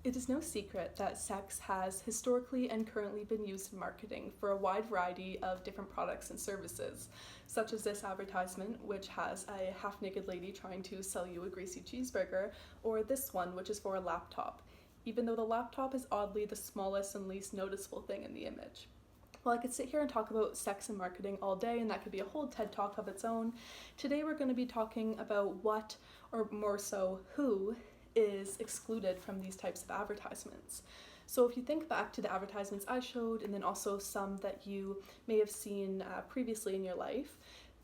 It is no secret that sex has historically and currently been used in marketing for a wide variety of different products and services, such as this advertisement, which has a half naked lady trying to sell you a greasy cheeseburger, or this one, which is for a laptop, even though the laptop is oddly the smallest and least noticeable thing in the image. Well, I could sit here and talk about sex and marketing all day, and that could be a whole TED talk of its own. Today, we're going to be talking about what, or more so, who is excluded from these types of advertisements. So if you think back to the advertisements I showed, and then also some that you may have seen previously in your life,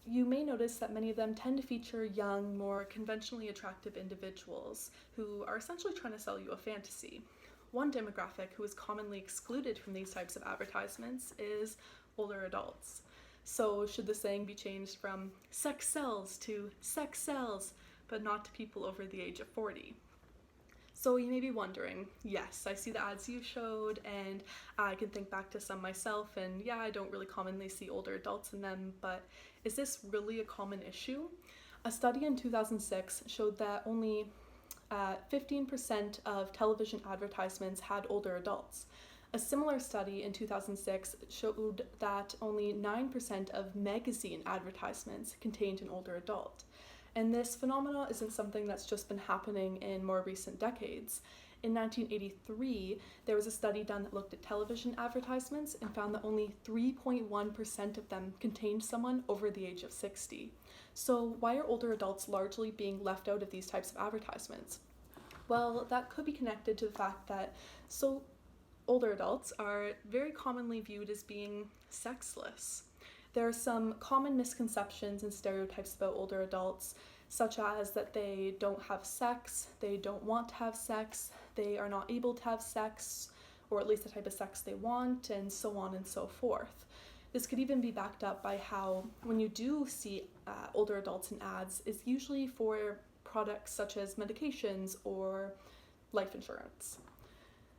you may notice that many of them tend to feature young, more conventionally attractive individuals who are essentially trying to sell you a fantasy. One demographic who is commonly excluded from these types of advertisements is older adults. So should the saying be changed from sex sells to sex sells, but not to people over the age of 40? So you may be wondering, yes, I see the ads you showed, and I can think back to some myself, and yeah, I don't really commonly see older adults in them, but is this really a common issue? A study in 2006 showed that only 15% of television advertisements had older adults. A similar study in 2006 showed that only 9% of magazine advertisements contained an older adult. And this phenomenon isn't something that's just been happening in more recent decades. In 1983, there was a study done that looked at television advertisements and found that only 3.1% of them contained someone over the age of 60. So why are older adults largely being left out of these types of advertisements? Well, that could be connected to the fact that older adults are very commonly viewed as being sexless. There are some common misconceptions and stereotypes about older adults, such as that they don't have sex, they don't want to have sex, they are not able to have sex, or at least the type of sex they want, and so on and so forth. This could even be backed up by how, when you do see older adults in ads, it's usually for products such as medications or life insurance.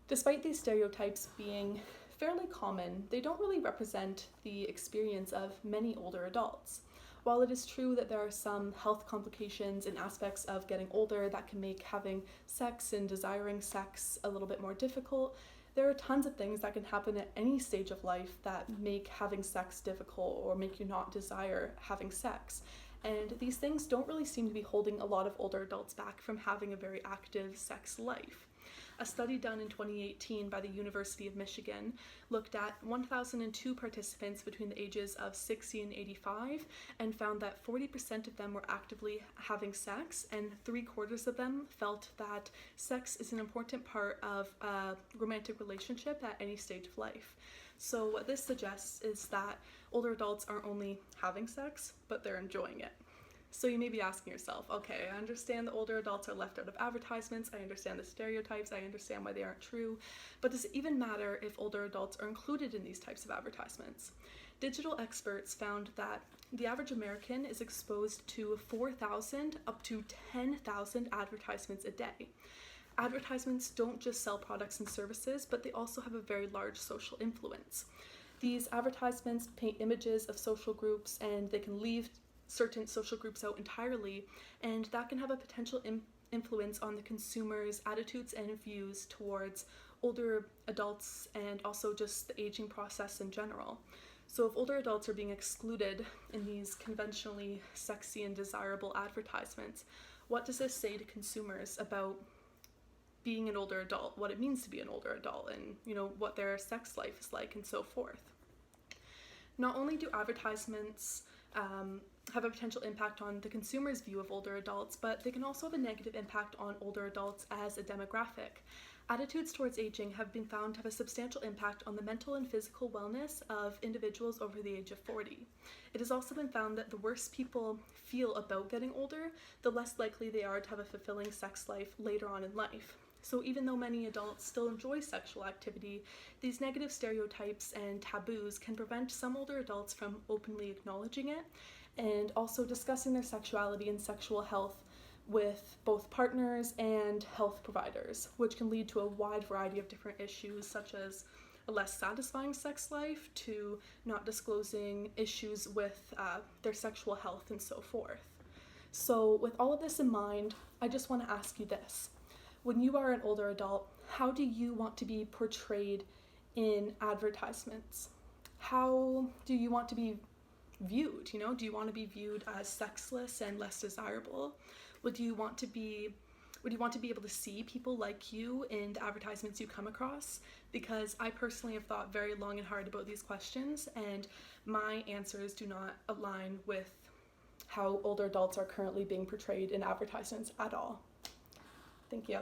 Despite these stereotypes being fairly common, they don't really represent the experience of many older adults. While it is true that there are some health complications and aspects of getting older that can make having sex and desiring sex a little bit more difficult, there are tons of things that can happen at any stage of life that make having sex difficult or make you not desire having sex. And these things don't really seem to be holding a lot of older adults back from having a very active sex life. A study done in 2018 by the University of Michigan looked at 1,002 participants between the ages of 60 and 85 and found that 40% of them were actively having sex, and 3/4 of them felt that sex is an important part of a romantic relationship at any stage of life. So what this suggests is that older adults aren't only having sex, but they're enjoying it. So you may be asking yourself, okay, I understand the older adults are left out of advertisements, I understand the stereotypes, I understand why they aren't true, but does it even matter if older adults are included in these types of advertisements? Digital experts found that the average American is exposed to 4,000 up to 10,000 advertisements a day. Advertisements don't just sell products and services, but they also have a very large social influence. These advertisements paint images of social groups, and they can leave certain social groups out entirely, and that can have a potential influence on the consumer's attitudes and views towards older adults and also just the aging process in general. So if older adults are being excluded in these conventionally sexy and desirable advertisements, what does this say to consumers about being an older adult, what it means to be an older adult, and what their sex life is like, and so forth? Not only do advertisements have a potential impact on the consumer's view of older adults, but they can also have a negative impact on older adults as a demographic. Attitudes towards aging have been found to have a substantial impact on the mental and physical wellness of individuals over the age of 40. It has also been found that the worse people feel about getting older, the less likely they are to have a fulfilling sex life later on in life. So even though many adults still enjoy sexual activity, these negative stereotypes and taboos can prevent some older adults from openly acknowledging it and also discussing their sexuality and sexual health with both partners and health providers, which can lead to a wide variety of different issues, such as a less satisfying sex life to not disclosing issues with their sexual health and so forth. So with all of this in mind, I just want to ask you this. when you are an older adult, how do you want to be portrayed in advertisements? How do you want to be viewed? You know, do you want to be viewed as sexless and less desirable? Would you want to be able to see people like you in the advertisements you come across? Because I personally have thought very long and hard about these questions, and my answers do not align with how older adults are currently being portrayed in advertisements at all. Thank you.